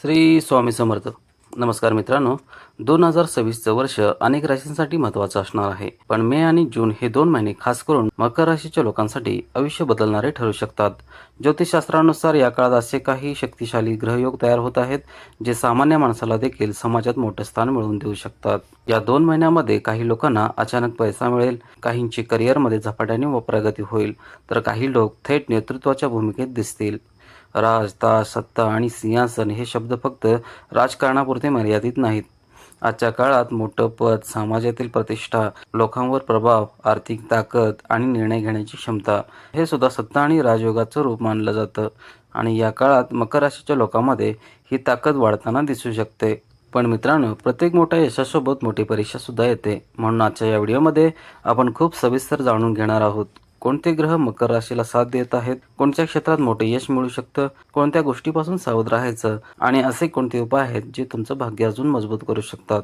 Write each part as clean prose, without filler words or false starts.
श्री स्वामी समर्थ. नमस्कार मित्रांनो, 2026चं वर्ष अनेक राशींसाठी महत्त्वाचं असणार आहे. पण मे आणि जून हे 2 महिने खास करून मकर राशीच्या लोकांसाठी आयुष्य बदलणारे ठरू शकतात. ज्योतिषशास्त्रानुसार या काळात असे काही शक्तिशाली ग्रहयोग तयार होत आहेत जे सामान्य माणसाला देखील समाजात मोठं स्थान मिळवून देऊ शकतात. या 2 महिन्यामध्ये काही लोकांना अचानक पैसा मिळेल, काहींची करिअरमध्ये झपाट्याने प्रगती होईल, तर काही लोक थेट नेतृत्वाच्या भूमिकेत दिसतील. राज, ताज, सत्ता आणि सिंहासन हे शब्द फक्त राजकारणापुरते मर्यादित नाहीत. आजच्या काळात मोठं पद, समाजातील प्रतिष्ठा, लोकांवर प्रभाव, आर्थिक ताकद आणि निर्णय घेण्याची क्षमता हे सुद्धा सत्ता आणि राजयोगाचं रूप मानलं जातं. आणि या काळात मकर राशीच्या लोकांमध्ये ही ताकद वाढताना दिसू शकते. पण मित्रांनो, प्रत्येक मोठ्या यशासोबत मोठी परीक्षा सुद्धा येते. म्हणून आजच्या या व्हिडिओमध्ये आपण खूप सविस्तर जाणून घेणार आहोत. कोणते ग्रह मकर राशीला साथ देत आहेत, कोणत्या क्षेत्रात मोठे यश मिळू शकतं, कोणत्या गोष्टीपासून सावध राहायचं आणि असे कोणते उपाय आहेत जे तुमचं भाग्य अजून मजबूत करू शकतात.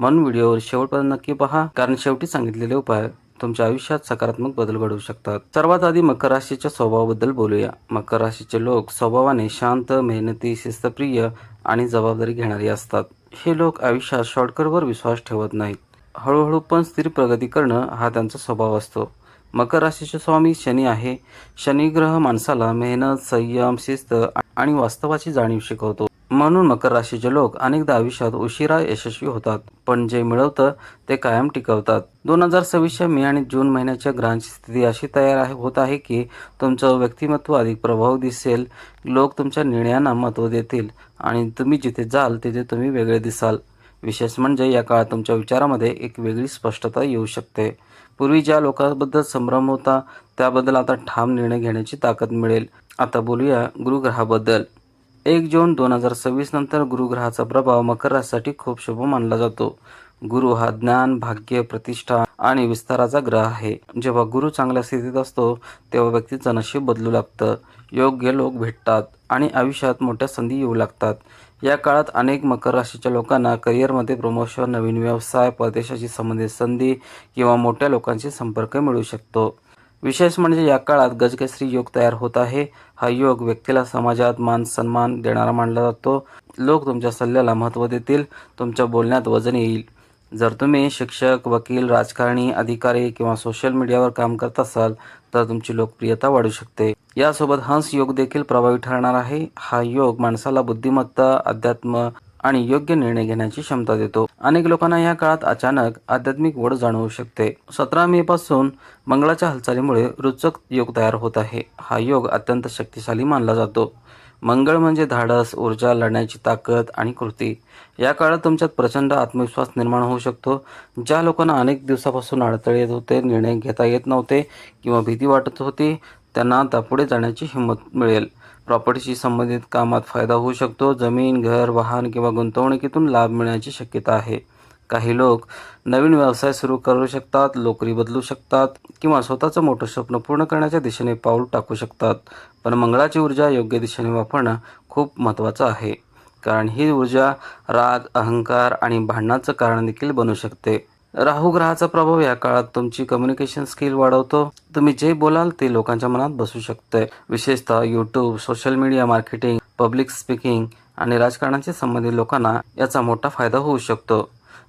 म्हणून व्हिडिओवर शेवटपर्यंत नक्की पहा, कारण शेवटी सांगितलेले उपाय तुमच्या आयुष्यात सकारात्मक बदल घडवू शकतात. सर्वात आधी मकर राशीच्या स्वभावाबद्दल बोलूया. मकर राशीचे लोक स्वभावाने शांत, मेहनती, शिस्तप्रिय आणि जबाबदारी घेणारे असतात. हे लोक आयुष्यात शॉर्टकटवर विश्वास ठेवत नाहीत. हळूहळू पण स्थिर प्रगती करणं हा त्यांचा स्वभाव असतो. मकर राशीचे स्वामी शनी आहे. शनी ग्रह माणसाला मेहनत, संयम, शिस्त आणि वास्तवाची जाणीव शिकवतो. म्हणून मकर राशीचे लोक अनेकदा आयुष्यात उशिरा यशस्वी होतात, पण जे मिळवतं ते कायम टिकवतात. 2026च्या मे आणि जून महिन्याच्या ग्रहांची स्थिती अशी तयार होत आहे की तुमचं व्यक्तिमत्व अधिक प्रभावी दिसेल. लोक तुमच्या निर्णयांना महत्त्व देतील आणि तुम्ही जिथे जाल तिथे तुम्ही वेगळे दिसाल. विशेष म्हणजे या काळात तुमच्या विचारामध्ये एक वेगळी स्पष्टता येऊ शकते. पूर्वी ज्या लोकांबद्दल संभ्रम होता त्याबद्दल आता ठाम निर्णय घेण्याची ताकद मिळेल. आता बोलूया गुरुग्रहाबद्दल. 1 जून 2026 नंतर गुरुग्रहाचा प्रभाव मकर राशीसाठी खूप शुभ मानला जातो. गुरु हा ज्ञान, भाग्य, प्रतिष्ठा आणि विस्ताराचा ग्रह आहे. जेव्हा गुरु चांगल्या स्थितीत असतो तेव्हा व्यक्तीचं नशीब बदलू लागतं, योग्य लोक भेटतात आणि आयुष्यात मोठ्या संधी येऊ लागतात. या काळात अनेक मकर राशीच्या लोकांना करिअरमध्ये प्रमोशन, नवीन व्यवसाय, परदेशाशी संबंधित संधी किंवा मोठ्या लोकांशी संपर्क मिळू शकतो. विशेष म्हणजे या काळात गजकेसरी योग तयार होत आहे. हा योग व्यक्तीला समाजात मान सन्मान देणारा मानला जातो. लोक तुमच्या सल्ल्याला महत्त्व देतील, तुमच्या बोलण्यात वजन येईल. जर तुम्ही शिक्षक, वकील, राजकारणी, अधिकारी किंवा सोशल मीडियावर काम करत असाल तर तुमची लोकप्रियता वाढू शकते. यासोबत हंस योग देखील प्रभावी ठरणार आहे. हा योग माणसाला बुद्धिमत्ता, अध्यात्म आणि योग्य निर्णय घेण्याची क्षमता देतो. अनेक लोकांना या काळात अचानक आध्यात्मिक ओढ जाणवू शकते. 17 मे पासून मंगळाच्या हालचालीमुळे रोचक योग तयार होत आहे. हा योग अत्यंत शक्तिशाली मानला जातो. मंगळ म्हणजे धाडस, ऊर्जा, लढण्याची ताकद आणि कृती. या काळात तुमच्यात प्रचंड आत्मविश्वास निर्माण होऊ शकतो. ज्या लोकांना अनेक दिवसापासून अडथळे येत होते, निर्णय घेता येत नव्हते किंवा भीती वाटत होती, त्यांना आता पुढे जाण्याची हिंमत मिळेल. प्रॉपर्टीशी संबंधित कामात फायदा होऊ शकतो. जमीन, घर, वाहन किंवा गुंतवणुकीतून लाभ मिळण्याची शक्यता आहे. काही लोक नवीन व्यवसाय सुरू करू शकतात, नोकरी बदलू शकतात किंवा स्वतःचं मोठं स्वप्न पूर्ण करण्याच्या दिशेने पाऊल टाकू शकतात. पण मंगळाची ऊर्जा योग्य दिशेने वापरणं खूप महत्त्वाचं आहे, कारण ही ऊर्जा राग, अहंकार आणि भांडणाचं कारण देखील बनू शकते. राहू ग्रहाचा प्रभाव या काळात तुमची कम्युनिकेशन स्किल वाढवतो. तुम्ही जे बोलाल ते लोकांच्या मनात बसू शकते. विशेषतः YouTube, social media marketing, public speaking आणि राजकारणाशी संबंधित लोकांना याचा मोठा फायदा होऊ शकतो.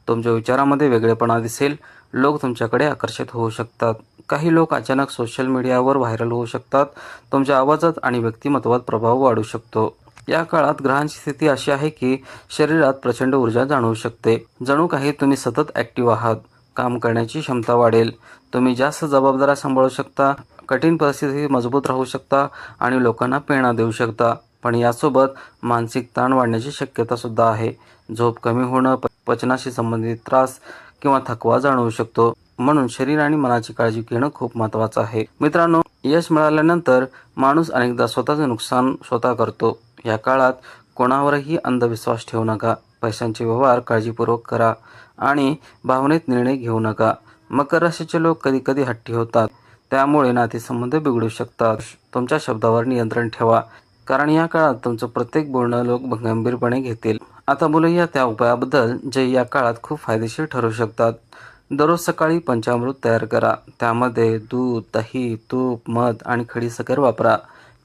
तुमच्या विचारामध्ये वेगळेपणा दिसेल. लोक तुमच्याकडे आकर्षित होऊ शकतात. काही लोक अचानक सोशल मीडियावर व्हायरल होऊ शकतात. तुमच्या आवाजात आणि व्यक्तिमत्वात प्रभाव वाढू शकतो. या काळात ग्रहांची स्थिती अशी आहे की शरीरात प्रचंड ऊर्जा जाणवू शकते. जणू काही तुम्ही सतत ॲक्टिव्ह आहात. काम करण्याची क्षमता वाढेल. तुम्ही जास्त जबाबदाऱ्या सांभाळू शकता, कठीण परिस्थितीत मजबूत राहू शकता आणि लोकांना प्रेरणा देऊ शकता. पण यासोबत मानसिक ताण वाढण्याची शक्यता सुद्धा आहे. झोप कमी होणं, पचनाशी संबंधित त्रास किंवा थकवा जाणवू शकतो. म्हणून शरीर आणि मनाची काळजी घेणं खूप महत्त्वाचं आहे. मित्रांनो, यश मिळाल्यानंतर माणूस अनेकदा स्वतःचं नुकसान स्वतः करतो. या काळात कोणावरही अंधविश्वास ठेवू नका. पैशांचे व्यवहार काळजीपूर्वक करा आणि भावनेत निर्णय घेऊ नका. मकर राशीचे लोक कधीकधी हट्टी होतात, त्यामुळे नातेसंबंध बिघडू शकतात. तुमच्या शब्दावर नियंत्रण ठेवा, कारण या काळात तुमचं प्रत्येक बोलणं लोक गंभीरपणे घेतील. आता बोलूया त्या उपायाबद्दल जे या काळात खूप फायदेशीर ठरू शकतात. दररोज सकाळी पंचामृत तयार करा. त्यामध्ये दूध, दही, तूप, मध आणि खडी साखर वापरा.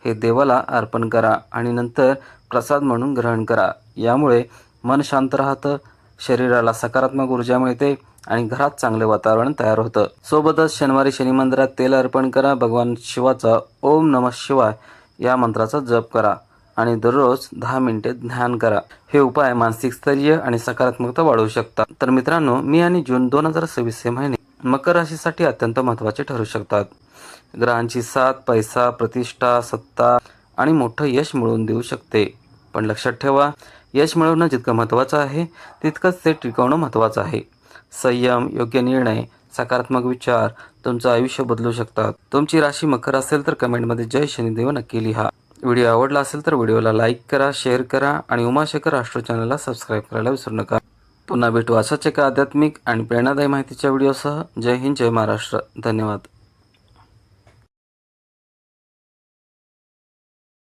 हे देवाला अर्पण करा आणि नंतर प्रसाद म्हणून ग्रहण करा. यामुळे मन शांत राहतं, शरीराला सकारात्मक ऊर्जा मिळते आणि घरात चांगले वातावरण तयार होतं. सोबतच शनिवारी शनी मंदिरात तेल अर्पण करा. भगवान शिवाचा ओम नमः शिवाय या मंत्राचा जप करा आणि दररोज 10 मिनिटे ध्यान करा. हे उपाय मानसिक स्थैर्य आणि सकारात्मकता वाढवू शकतात. तर मित्रांनो, मे आणि जून 2026 हे महिने मकर राशीसाठी अत्यंत महत्त्वाचे ठरू शकतात. ग्रहांची साथ पैसा, प्रतिष्ठा, सत्ता आणि मोठं यश मिळवून देऊ शकते. पण लक्षात ठेवा, यश मिळवणं जितकं महत्त्वाचं आहे तितकंच ते टिकवणं महत्त्वाचं आहे. संयम, योग्य निर्णय, सकारात्मक विचार तुमचं आयुष्य बदलू शकतात. तुमची राशी मकर असेल तर कमेंटमध्ये जय शनिदेव नक्की लिहा. व्हिडिओ आवडला असेल तर व्हिडिओला लाईक करा, शेअर करा आणि उमाशेखर ॲस्ट्रो चॅनलला सबस्क्राईब करायला विसरू नका. पुन्हा भेटू अशाच एका आध्यात्मिक आणि प्रेरणादायी माहितीच्या व्हिडिओसह. जय हिंद, जय महाराष्ट्र. धन्यवाद.